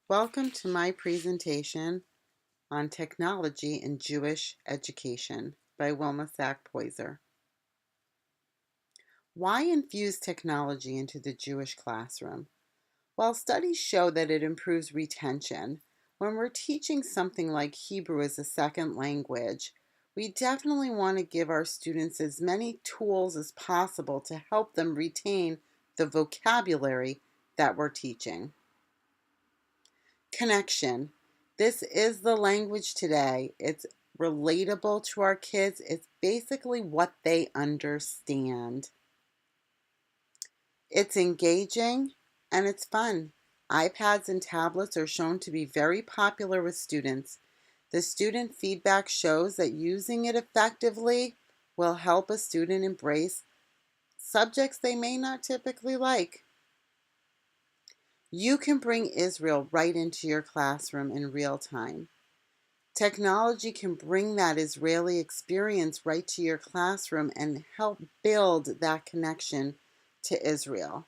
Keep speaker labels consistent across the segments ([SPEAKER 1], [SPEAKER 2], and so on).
[SPEAKER 1] Welcome to my presentation on Technology in Jewish Education by Wilma Sack-Poyser. Why infuse technology into the Jewish classroom? While studies show that it improves retention, when we're teaching something like Hebrew as a second language, we definitely want to give our students as many tools as possible to help them retain the vocabulary that we're teaching. Connection. This is the language today. It's relatable to our kids. It's basically what they understand. It's engaging and it's fun. iPads and tablets are shown to be very popular with students. The student feedback shows that using it effectively will help a student embrace subjects they may not typically like. You can bring Israel right into your classroom in real time. Technology can bring that Israeli experience right to your classroom and help build that connection to Israel.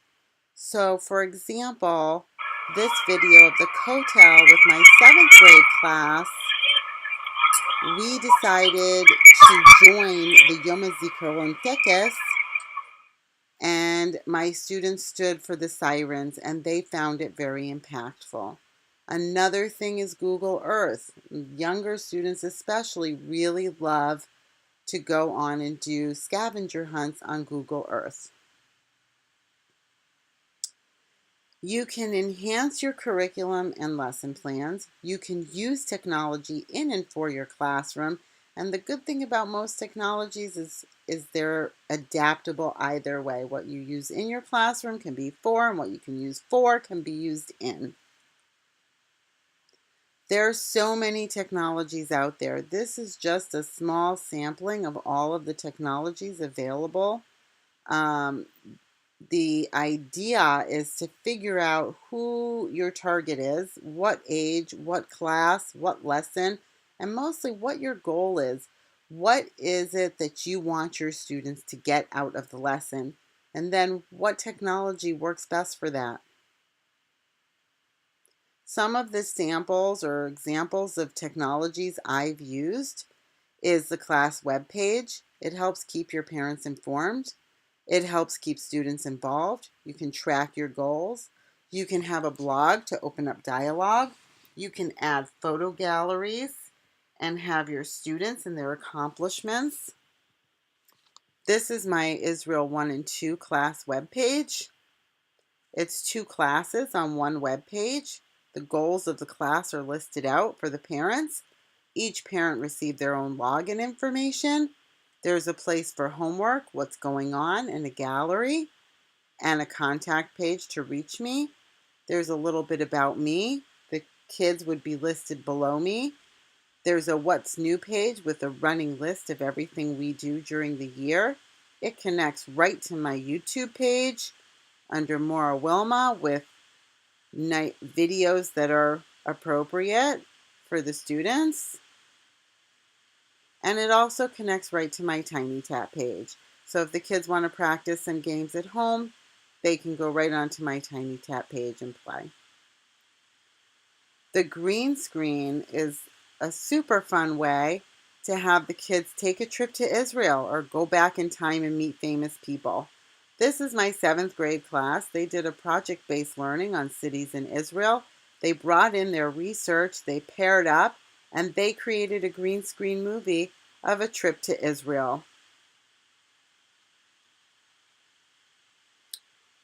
[SPEAKER 1] So, for example, this video of the Kotel with my 7th grade class, we decided to join the Yom HaZikaron TechEd, and my students stood for the sirens and they found it very impactful. Another thing is Google Earth. Younger students especially really love to go on and do scavenger hunts on Google Earth. You can enhance your curriculum and lesson plans. You can use technology in and for your classroom. And the good thing about most technologies is they're adaptable either way. What you use in your classroom can be for, and what you can use for can be used in. There are so many technologies out there. This is just a small sampling of all of the technologies available. The idea is to figure out who your target is, what age, what class, what lesson, and mostly what your goal is. What is it that you want your students to get out of the lesson? And then what technology works best for that? Some of the samples or examples of technologies I've used is the class webpage. It helps keep your parents informed. It helps keep students involved. You can track your goals. You can have a blog to open up dialogue. You can add photo galleries and have your students and their accomplishments. This is my Israel 1 and 2 class webpage. It's 2 classes on one webpage. The goals of the class are listed out for the parents. Each parent received their own login information. There's a place for homework, what's going on, and a gallery, and a contact page to reach me. There's a little bit about me. The kids would be listed below me. There's a what's new page with a running list of everything we do during the year. It connects right to my YouTube page under Maura Wilma with videos that are appropriate for the students. And it also connects right to my Tiny Tap page. So if the kids want to practice some games at home, they can go right onto my Tiny Tap page and play. The green screen is a super fun way to have the kids take a trip to Israel or go back in time and meet famous people. This is my 7th grade class. They did a project-based learning on cities in Israel. They brought in their research, they paired up, and they created a green screen movie of a trip to Israel.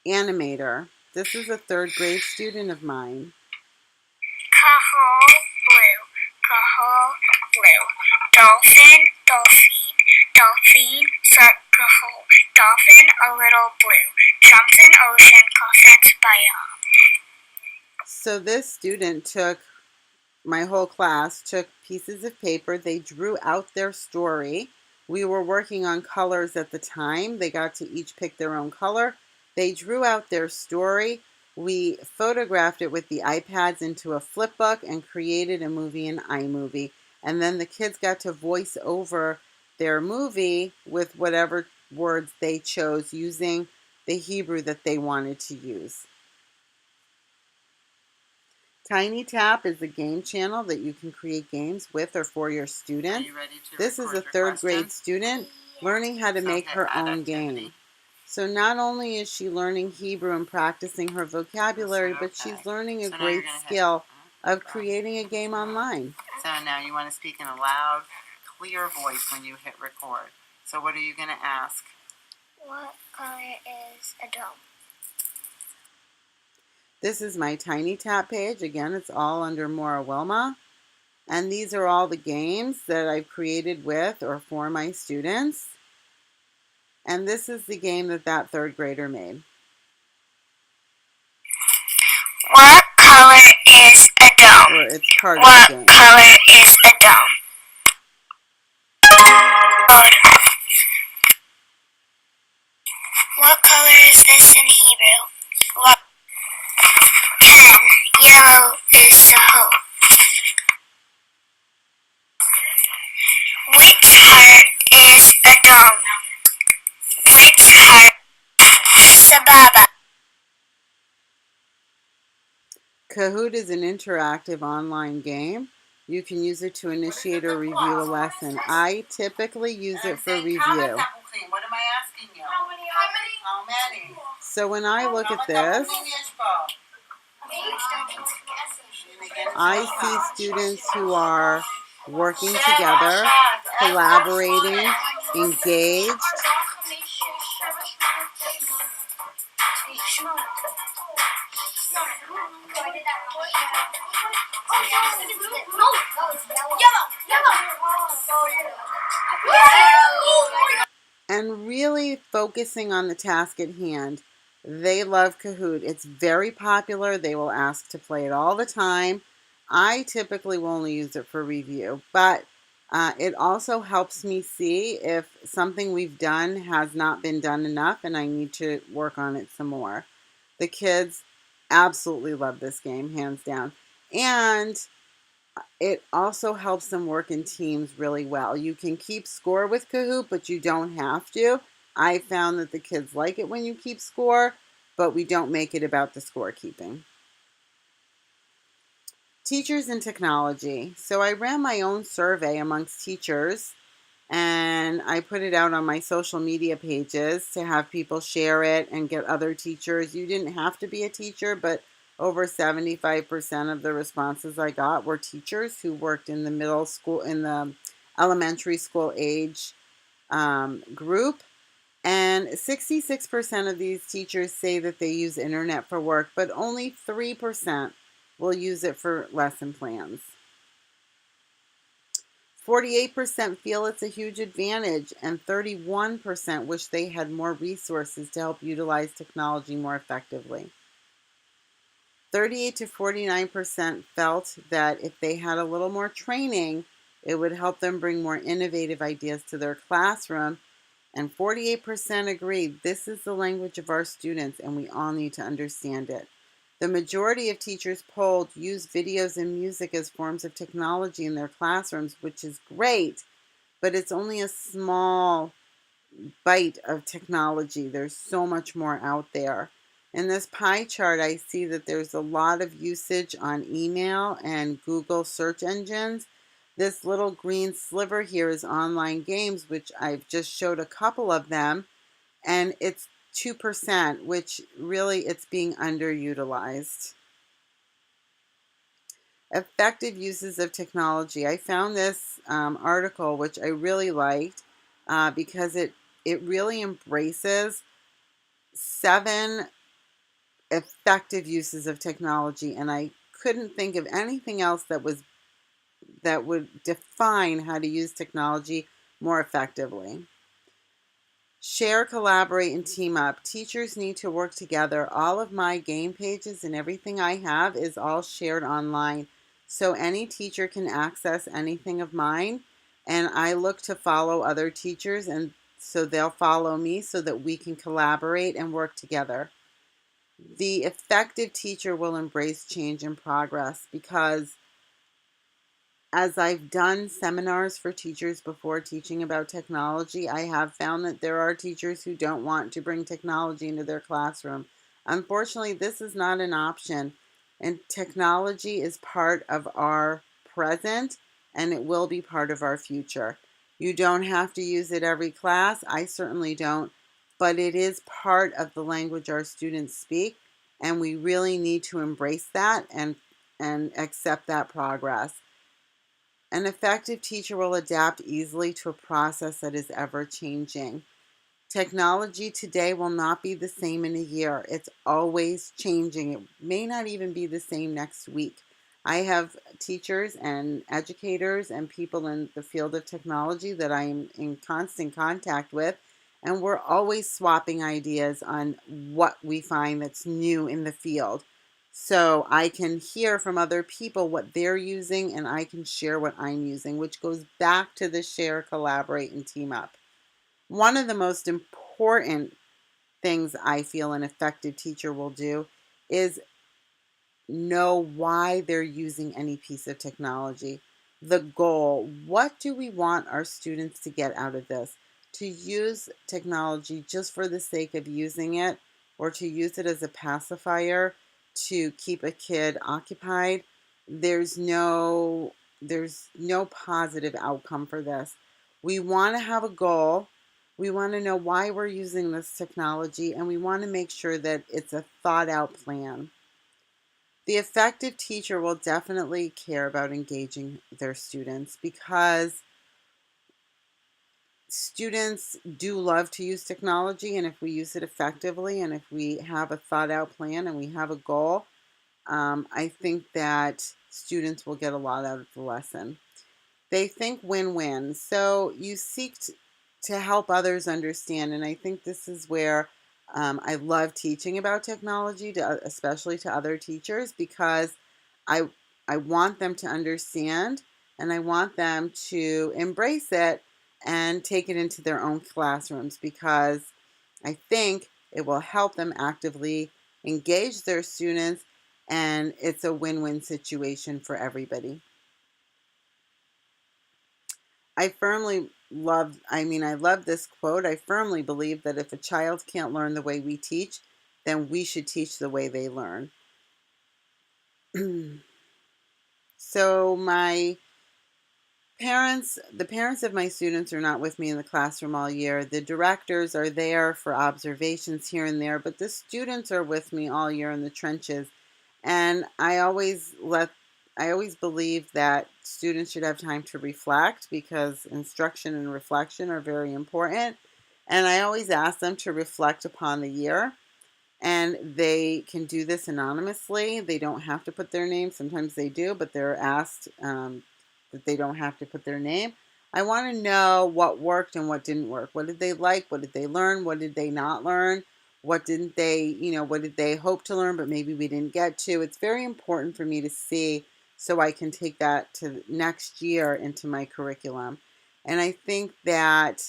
[SPEAKER 1] Animator. This is a 3rd grade student of mine.
[SPEAKER 2] Kahal blue, kahal blue. Dolphin, dolphin, dolphin, suck kahal. Dolphin a little blue. Jumps in ocean, Cossex biome.
[SPEAKER 1] So this student took, my whole class took pieces of paper. They drew out their story. We were working on colors at the time. They got to each pick their own color. They drew out their story. We photographed it with the iPads into a flip book and created a movie in iMovie. And then the kids got to voice over their movie with whatever words they chose using the Hebrew that they wanted to use. Tiny Tap is a game channel that you can create games with or for your
[SPEAKER 3] Are
[SPEAKER 1] students.
[SPEAKER 3] you ready to
[SPEAKER 1] This is
[SPEAKER 3] record
[SPEAKER 1] a
[SPEAKER 3] your
[SPEAKER 1] third grade
[SPEAKER 3] question?
[SPEAKER 1] student learning how to
[SPEAKER 3] So
[SPEAKER 1] make
[SPEAKER 3] hit
[SPEAKER 1] her
[SPEAKER 3] add
[SPEAKER 1] own
[SPEAKER 3] activity.
[SPEAKER 1] game. So not only is she learning Hebrew and practicing her vocabulary,
[SPEAKER 3] Just hit
[SPEAKER 1] but
[SPEAKER 3] OK.
[SPEAKER 1] she's learning a
[SPEAKER 3] So now you're
[SPEAKER 1] great
[SPEAKER 3] going to hit
[SPEAKER 1] skill of
[SPEAKER 3] back.
[SPEAKER 1] creating a game online.
[SPEAKER 3] So now you want to speak in a loud, clear voice when you hit record. So what are you going to ask?
[SPEAKER 2] What color is a dome?
[SPEAKER 1] This is my Tiny Tap page. Again, it's all under Maura Wilma. And these are all the games that I've created with or for my students. And this is the game that that third grader made.
[SPEAKER 2] What color is a dome?
[SPEAKER 1] Or it's part of
[SPEAKER 2] What
[SPEAKER 1] the game.
[SPEAKER 2] color is a dome? What color is this in Hebrew? What? Pen. Yellow is the hole. Which heart is a dome? Which heart? Sababa.
[SPEAKER 1] Kahoot is an interactive online game. You can use it to initiate or review a lesson. I typically use it for review.
[SPEAKER 3] What am I asking you? How many?
[SPEAKER 1] So when I look at this, I see students who are working together, collaborating, engaged. And really focusing on the task at hand. They love Kahoot. It's very popular. They will ask to play it all the time. I typically will only use it for review, but it also helps me see if something we've done has not been done enough and I need to work on it some more. The kids absolutely love this game, hands down. And it also helps them work in teams really well. You can keep score with Kahoot, but you don't have to. I found that the kids like it when you keep score, but we don't make it about the scorekeeping. Teachers and technology. So I ran my own survey amongst teachers and I put it out on my social media pages to have people share it and get other teachers. You didn't have to be a teacher, but over 75% of the responses I got were teachers who worked in the middle school, in the elementary school age group. And 66% of these teachers say that they use internet for work, but only 3% will use it for lesson plans. 48% feel it's a huge advantage, and 31% wish they had more resources to help utilize technology more effectively. 38 to 49% felt that if they had a little more training, it would help them bring more innovative ideas to their classroom. And 48% agreed this is the language of our students and we all need to understand it. The majority of teachers polled use videos and music as forms of technology in their classrooms, which is great, but it's only a small bite of technology. There's so much more out there. In this pie chart, I see that there's a lot of usage on email and Google search engines. This little green sliver here is online games, which I've just showed a couple of them, and it's 2%, which really it's being underutilized. Effective uses of technology. I found this article, which I really liked because it really embraces 7 effective uses of technology, and I couldn't think of anything else that would define how to use technology more effectively. Share, collaborate, and team up. Teachers need to work together. All of my game pages and everything I have is all shared online. So any teacher can access anything of mine. And I look to follow other teachers, and so they'll follow me so that we can collaborate and work together. The effective teacher will embrace change and progress because as I've done seminars for teachers before teaching about technology, I have found that there are teachers who don't want to bring technology into their classroom. Unfortunately, this is not an option. And technology is part of our present and it will be part of our future. You don't have to use it every class. I certainly don't. But it is part of the language our students speak. And we really need to embrace that and accept that progress. An effective teacher will adapt easily to a process that is ever changing. Technology today will not be the same in a year. It's always changing. It may not even be the same next week. I have teachers and educators and people in the field of technology that I'm in constant contact with, and we're always swapping ideas on what we find that's new in the field. So I can hear from other people what they're using, and I can share what I'm using, which goes back to the share, collaborate, and team up. One of the most important things I feel an effective teacher will do is know why they're using any piece of technology. The goal, what do we want our students to get out of this? To use technology just for the sake of using it, or to use it as a pacifier to keep a kid occupied, there's no there's no positive outcome for this. We want to have a goal. We want to know why we're using this technology, and we want to make sure that it's a thought out plan. The effective teacher will definitely care about engaging their students because students do love to use technology, and if we use it effectively and if we have a thought out plan and we have a goal, I think that students will get a lot out of the lesson. They think win-win. So you seek to help others understand, and I think this is where I love teaching about technology, especially to other teachers, because I I want them to understand, and I want them to embrace it and take it into their own classrooms because I think it will help them actively engage their students, and it's a win-win situation for everybody. I love this quote. I firmly believe that if a child can't learn the way we teach, then we should teach the way they learn. So the parents of my students are not with me in the classroom all year. The directors are there for observations here and there, but the students are with me all year in the trenches. And I always believe that students should have time to reflect because instruction and reflection are very important. And I always ask them to reflect upon the year, and they can do this anonymously. They don't have to put their name. Sometimes they do, but they're asked that they don't have to put their name. I want to know what worked and what didn't work. What did they like? What did they learn? What did they not learn? What did they hope to learn, but maybe we didn't get to? It's very important for me to see so I can take that to next year into my curriculum. And I think that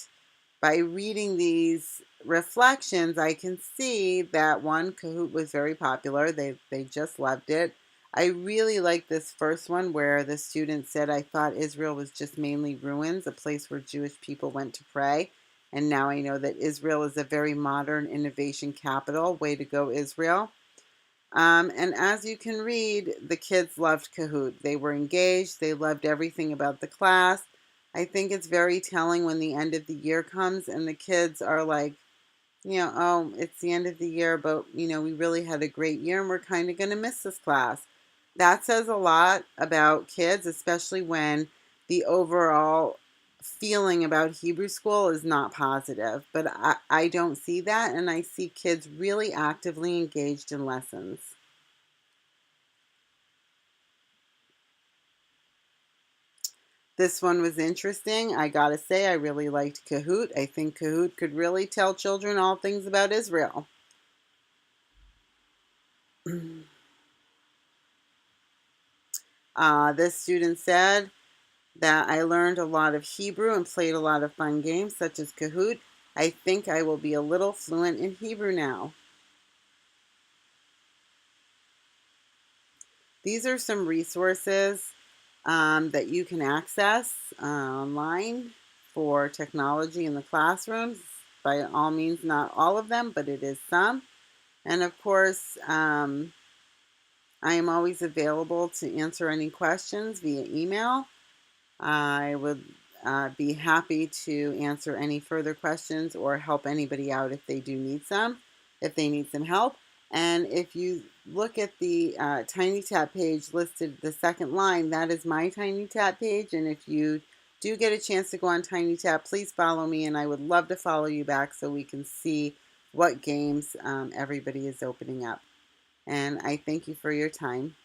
[SPEAKER 1] by reading these reflections, I can see that one, Kahoot was very popular. They just loved it. I really like this first one where the student said, I thought Israel was just mainly ruins, a place where Jewish people went to pray. And now I know that Israel is a very modern innovation capital. Way to go, Israel. And as you can read, the kids loved Kahoot. They were engaged. They loved everything about the class. I think it's very telling when the end of the year comes and the kids are like, oh, it's the end of the year, but, we really had a great year and we're kind of going to miss this class. That says a lot about kids, especially when the overall feeling about Hebrew school is not positive. But I don't see that, and I see kids really actively engaged in lessons. This one was interesting. I gotta say, I really liked Kahoot. I think Kahoot could really tell children all things about Israel. This student said that I learned a lot of Hebrew and played a lot of fun games such as Kahoot. I think I will be a little fluent in Hebrew now. These are some resources that you can access online for technology in the classrooms. By all means, not all of them, but it is some. And of course, I am always available to answer any questions via email. I would be happy to answer any further questions or help anybody out if they do need some, if they need some help. And if you look at the TinyTap page listed, the second line, that is my TinyTap page. And if you do get a chance to go on TinyTap, please follow me, and I would love to follow you back so we can see what games everybody is opening up. And I thank you for your time.